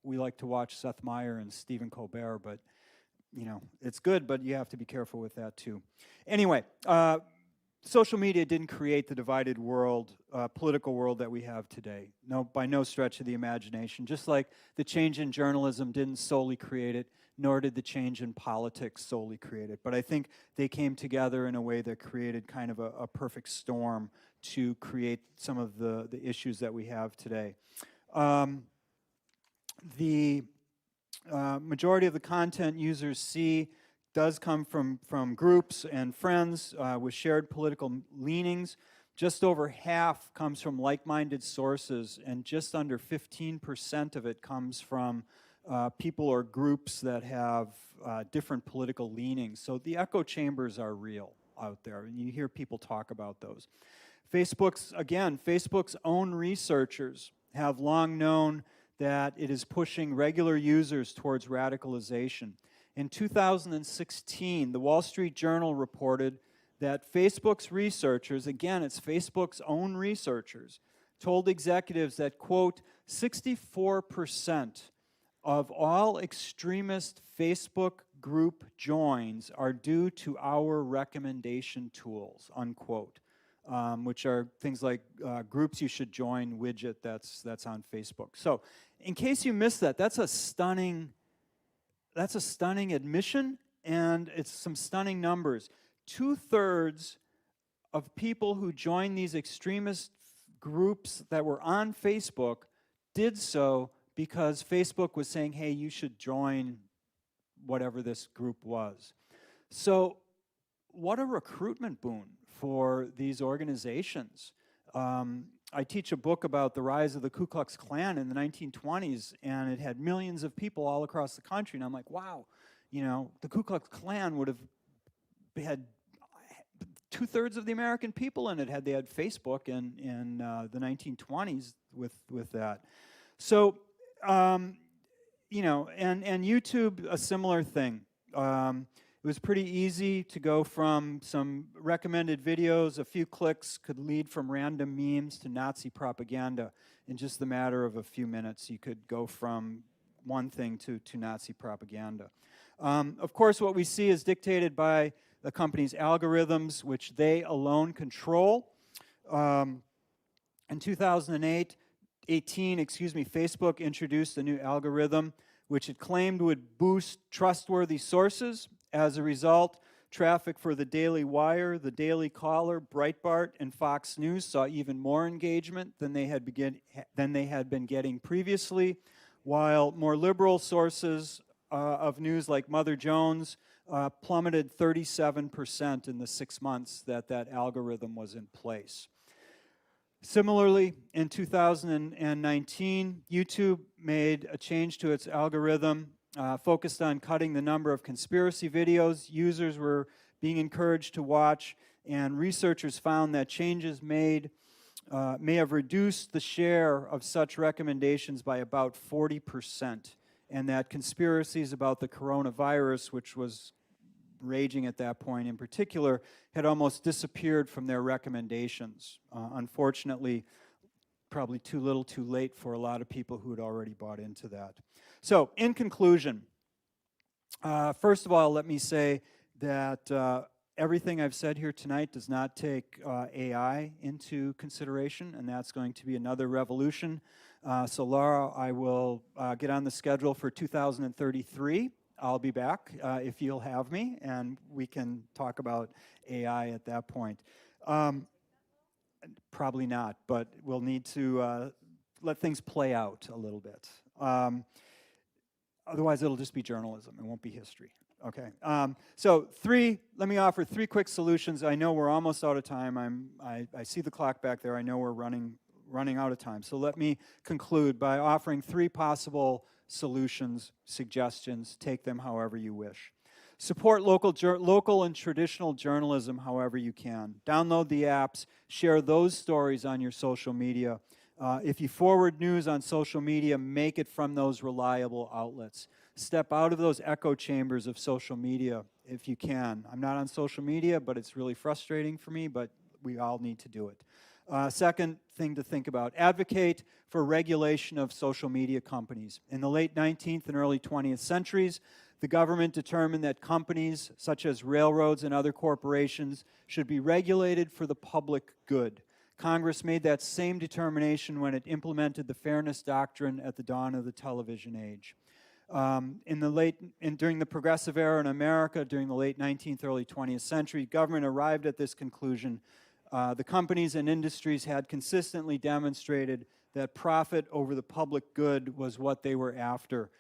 we like to watch Seth Meyers and Stephen Colbert, but it's good, but you have to be careful with that too. Anyway, social media didn't create the divided world, political world that we have today. No, by no stretch of the imagination. Just like the change in journalism didn't solely create it, nor did the change in politics solely create it. But I think they came together in a way that created kind of a perfect storm to create some of the issues that we have today. The majority of the content users see does come from groups and friends with shared political leanings. Just over half comes from like-minded sources, and just under 15% of it comes from people or groups that have different political leanings. So the echo chambers are real out there, and you hear people talk about those. Facebook's own researchers have long known that it is pushing regular users towards radicalization. In 2016, the Wall Street Journal reported that Facebook's researchers, again, it's Facebook's own researchers, told executives that, quote, 64% of all extremist Facebook group joins are due to our recommendation tools, unquote. Which are things like groups you should join widget that's on Facebook. So, in case you missed that, that's a stunning admission, and it's some stunning numbers. 2/3 of people who joined these extremist groups that were on Facebook did so because Facebook was saying, hey, you should join whatever this group was. So, what a recruitment boon for these organizations. I teach a book about the rise of the Ku Klux Klan in the 1920s, and it had millions of people all across the country, and I'm like, wow, the Ku Klux Klan would have had 2/3 of the American people in it had they had Facebook in the 1920s with that. So, and YouTube, a similar thing. It was pretty easy to go from some recommended videos, a few clicks could lead from random memes to Nazi propaganda. In just the matter of a few minutes, you could go from one thing to Nazi propaganda. Of course, what we see is dictated by the company's algorithms, which they alone control. In 2018, Facebook introduced a new algorithm which it claimed would boost trustworthy sources. As a result, traffic for the Daily Wire, the Daily Caller, Breitbart, and Fox News saw even more engagement than they had been getting previously, while more liberal sources of news like Mother Jones plummeted 37% in the 6 months that algorithm was in place. Similarly, in 2019, YouTube made a change to its algorithm, focused on cutting the number of conspiracy videos users were being encouraged to watch, and researchers found that changes made may have reduced the share of such recommendations by about 40%, and that conspiracies about the coronavirus, which was raging at that point in particular, had almost disappeared from their recommendations. Unfortunately, probably too little too late for a lot of people who had already bought into that. So, in conclusion, first of all, let me say that everything I've said here tonight does not take AI into consideration, and that's going to be another revolution. So, Laura, I will get on the schedule for 2033. I'll be back if you'll have me, and we can talk about AI at that point. Probably not, but we'll need to let things play out a little bit. Otherwise, it'll just be journalism. It won't be history. Okay. So let me offer three quick solutions. I know we're almost out of time. I see the clock back there. I know we're running out of time. So let me conclude by offering three possible solutions, suggestions. Take them however you wish. Support local and traditional journalism however you can. Download the apps. Share those stories on your social media. If you forward news on social media, make it from those reliable outlets. Step out of those echo chambers of social media if you can. I'm not on social media, but it's really frustrating for me, but we all need to do it. Second thing to think about, advocate for regulation of social media companies. In the late 19th and early 20th centuries, the government determined that companies such as railroads and other corporations should be regulated for the public good. Congress made that same determination when it implemented the fairness doctrine at the dawn of the television age. During the progressive era in America, during the late 19th, early 20th century, government arrived at this conclusion. The companies and industries had consistently demonstrated that profit over the public good was what they were after,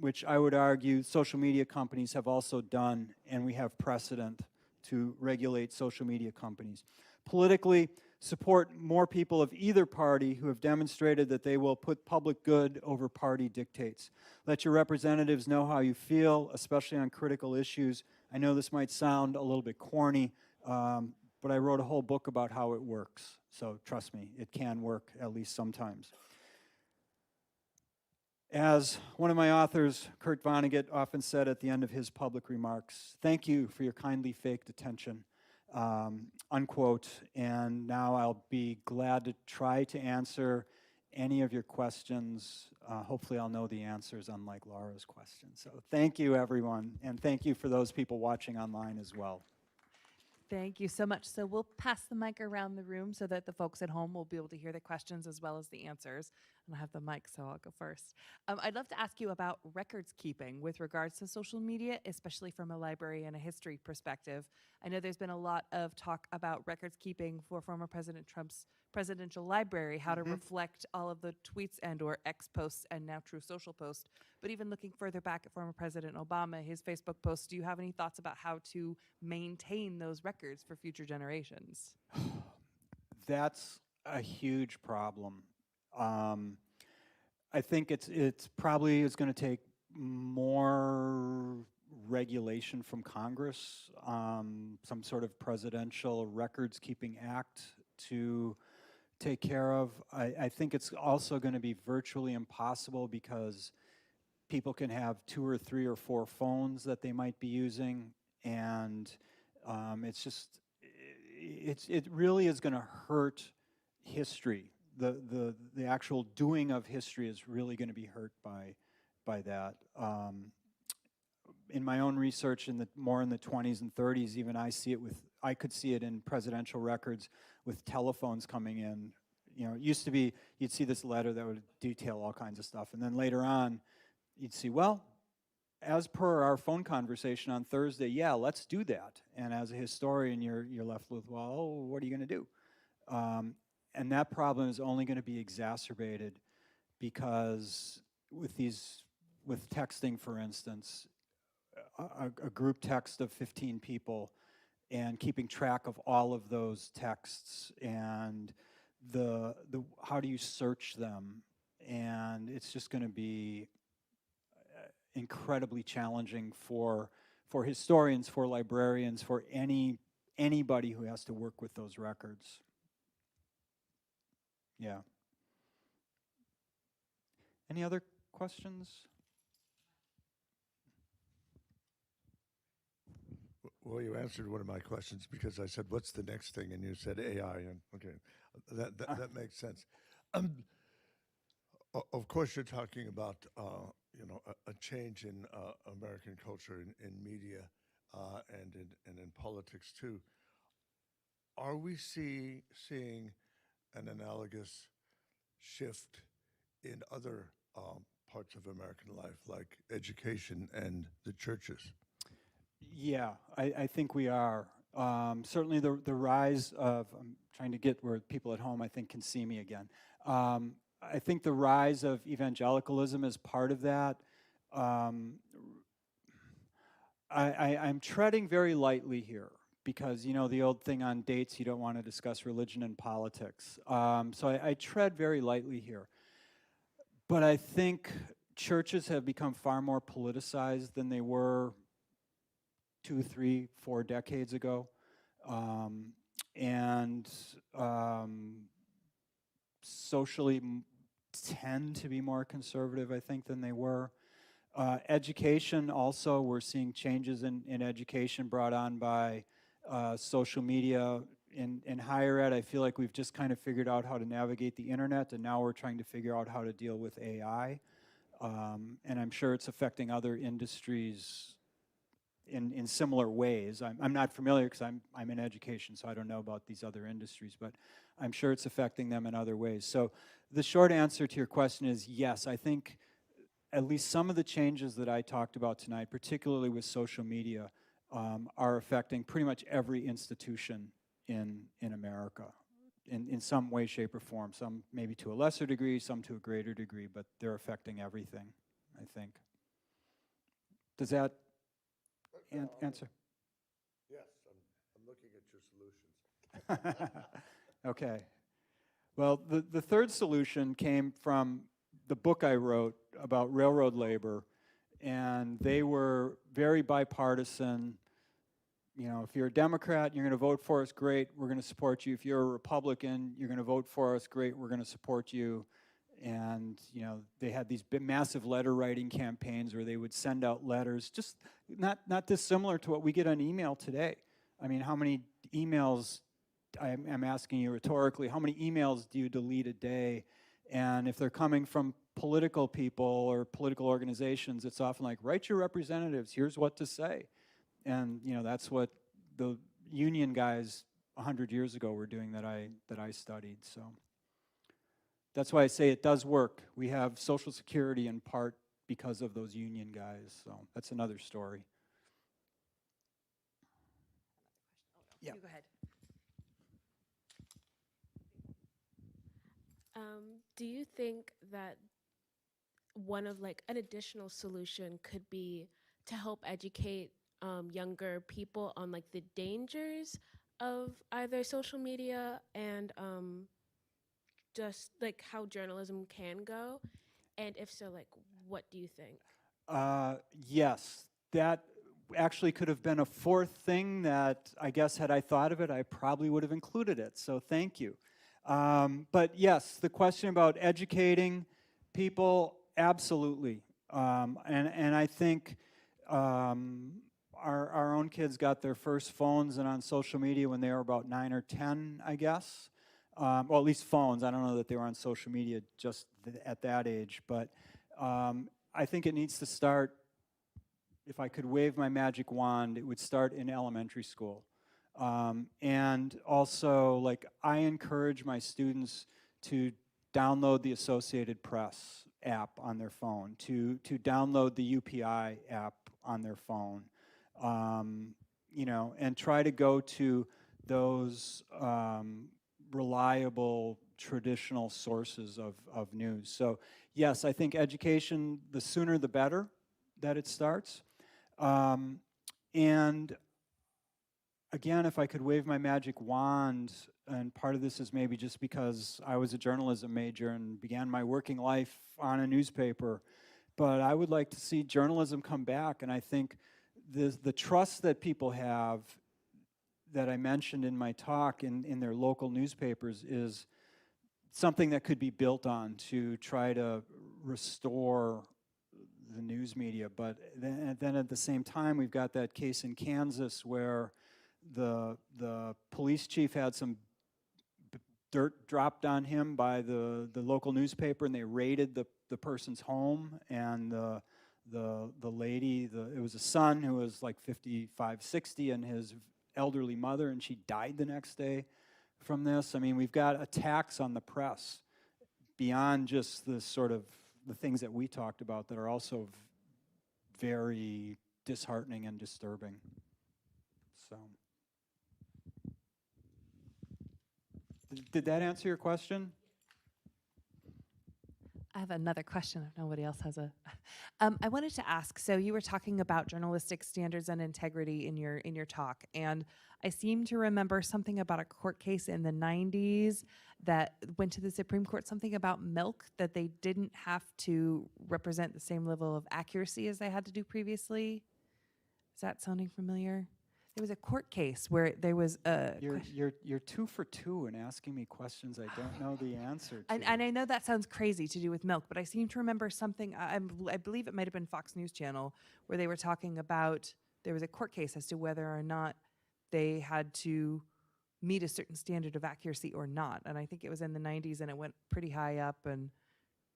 which I would argue social media companies have also done, and we have precedent to regulate social media companies. Politically, support more people of either party who have demonstrated that they will put public good over party dictates. Let your representatives know how you feel, especially on critical issues. I know this might sound a little bit corny, but I wrote a whole book about how it works. So trust me, it can work at least sometimes. As one of my authors, Kurt Vonnegut, often said at the end of his public remarks, "Thank you for your kindly faked attention," unquote. And now I'll be glad to try to answer any of your questions. Hopefully I'll know the answers, unlike Laura's questions. So thank you, everyone, and thank you for those people watching online as well. Thank you so much. So we'll pass the mic around the room so that the folks at home will be able to hear the questions as well as the answers. And I have the mic, so I'll go first. I'd love to ask you about records keeping with regards to social media, especially from a library and a history perspective. I know there's been a lot of talk about records keeping for former President Trump's presidential library, how to reflect all of the tweets and or X posts and now True Social posts. But even looking further back at former President Obama, his Facebook posts, do you have any thoughts about how to maintain those records for future generations? That's a huge problem. I think it's probably is going to take more regulation from Congress, some sort of presidential records keeping act to take care of. I think it's also going to be virtually impossible because people can have 2 or 3 or 4 phones that they might be using, and it really is going to hurt history. The actual doing of history is really going to be hurt by that. In my own research, more in the 20s and 30s, even I could see it in presidential records with telephones coming in. You know, it used to be you'd see this letter that would detail all kinds of stuff, and then later on, you'd see, well, as per our phone conversation on Thursday, yeah, let's do that. And as a historian, you're left with, well, what are you going to do? And that problem is only going to be exacerbated because with texting, for instance, a group text of 15 people and keeping track of all of those texts and the how do you search them, and it's just going to be incredibly challenging for historians, for librarians, for anybody who has to work with those records. Yeah. Any other questions? Well, you answered one of my questions because I said, "What's the next thing?" and you said AI. And okay, that makes sense. Um, of course, you're talking about a change in American culture in media and in politics too. Are we seeing an analogous shift in other parts of American life, like education and the churches? Yeah, I think we are. Certainly the rise of, I'm trying to get where people at home I think can see me again. I think the rise of evangelicalism is part of that. Um, I'm treading very lightly here because, you know, the old thing on dates, you don't want to discuss religion and politics. So I tread very lightly here. But I think churches have become far more politicized than they were 2, 3, 4 decades ago. Um, and socially tend to be more conservative, I think, than they were. Education also, we're seeing changes in education brought on by social media. In higher ed, I feel like we've just kind of figured out how to navigate the internet, and now we're trying to figure out how to deal with AI. And I'm sure it's affecting other industries in similar ways. I'm not familiar because I'm in education, so I don't know about these other industries, but I'm sure it's affecting them in other ways. So the short answer to your question is yes, I think at least some of the changes that I talked about tonight, particularly with social media, are affecting pretty much every institution in America in some way, shape, or form. Some maybe to a lesser degree, some to a greater degree, but they're affecting everything, I think. Does that answer? Yes, I'm looking at your solutions. Okay. Well, the third solution came from the book I wrote about railroad labor, and they were very bipartisan. You know, if you're a Democrat, you're going to vote for us, great, we're going to support you. If you're a Republican, you're going to vote for us, great, we're going to support you. And, you know, they had these massive letter writing campaigns where they would send out letters, just not dissimilar to what we get on email today. I mean, how many emails, I'm asking you rhetorically, how many emails do you delete a day? And if they're coming from political people or political organizations, it's often like, write your representatives, here's what to say. And, you know, that's what the union guys 100 years ago were doing that I studied. So that's why I say it does work. We have Social Security in part because of those union guys. So that's another story. Yeah. You go ahead. Do you think that one of like an additional solution could be to help educate younger people on like the dangers of either social media and just like how journalism can go? And if so, like, what do you think? Yes, that actually could have been a fourth thing that I guess had I thought of it, I probably would have included it. So thank you. But yes, the question about educating people, absolutely. And I think our own kids got their first phones and on social media when they were about 9 or 10, I guess. Well, at least phones. I don't know that they were on social media just at that age. But I think it needs to start, if I could wave my magic wand, it would start in elementary school. And also, like, I encourage my students to download the Associated Press app on their phone, to download the UPI app on their phone, you know, and try to go to those reliable traditional sources of news. So yes, I think education, the sooner the better that it starts. And again, if I could wave my magic wand, and part of this is maybe just because I was a journalism major and began my working life on a newspaper, but I would like to see journalism come back. And I think the trust that people have that I mentioned in my talk in their local newspapers is something that could be built on to try to restore the news media. But then at the same time, we've got that case in Kansas where the police chief had some dirt dropped on him by the local newspaper, and they raided the person's home, and the lady, it was a son who was like 55, 60, and his elderly mother, and she died the next day from this. I mean, we've got attacks on the press beyond just the sort of the things that we talked about that are also very disheartening and disturbing. So, did that answer your question? I have another question if nobody else has a. I wanted to ask, so you were talking about journalistic standards and integrity in your talk, and I seem to remember something about a court case in the 90s that went to the Supreme Court, something about milk, that they didn't have to represent the same level of accuracy as they had to do previously. Is that sounding familiar? There was a court case where there was a. You're 2 for 2 in asking me questions I don't know the answer to. And I know that sounds crazy to do with milk, but I seem to remember something, I believe it might have been Fox News Channel, where they were talking about, there was a court case as to whether or not they had to meet a certain standard of accuracy or not. And I think it was in the 90s, and it went pretty high up, and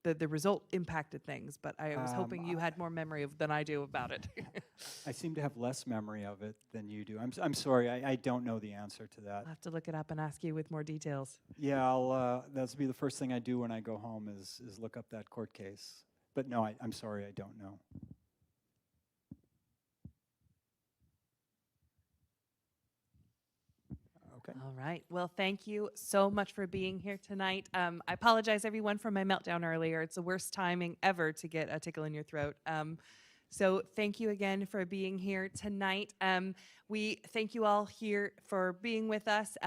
the result impacted things, but I was hoping you had more memory than I do about it. I seem to have less memory of it than you do. I'm sorry, I don't know the answer to that. I'll have to look it up and ask you with more details. Yeah, that'll be the first thing I do when I go home is look up that court case. But no, I'm sorry, I don't know. Okay. All right. Well, thank you so much for being here tonight. I apologize, everyone, for my meltdown earlier. It's the worst timing ever to get a tickle in your throat. So thank you again for being here tonight. We thank you all here for being with us.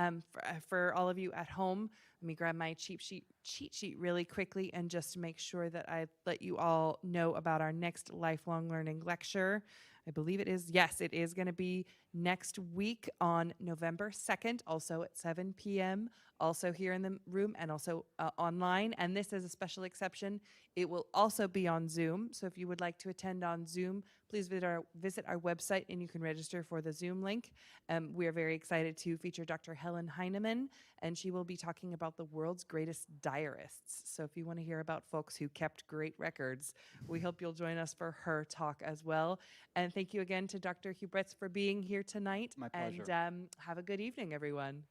For all of you at home, let me grab my cheat sheet really quickly and just make sure that I let you all know about our next lifelong learning lecture. I believe it is. Yes, it is going to be next week on November 2nd, also at 7 p.m., also here in the room and also online. And this is a special exception. It will also be on Zoom. So if you would like to attend on Zoom, please visit our website and you can register for the Zoom link. We are very excited to feature Dr. Helen Heineman, and she will be talking about the world's greatest diarists. So if you want to hear about folks who kept great records, we hope you'll join us for her talk as well. And thank you again to Dr. Huibregtse for being here tonight. My pleasure. And have a good evening, everyone.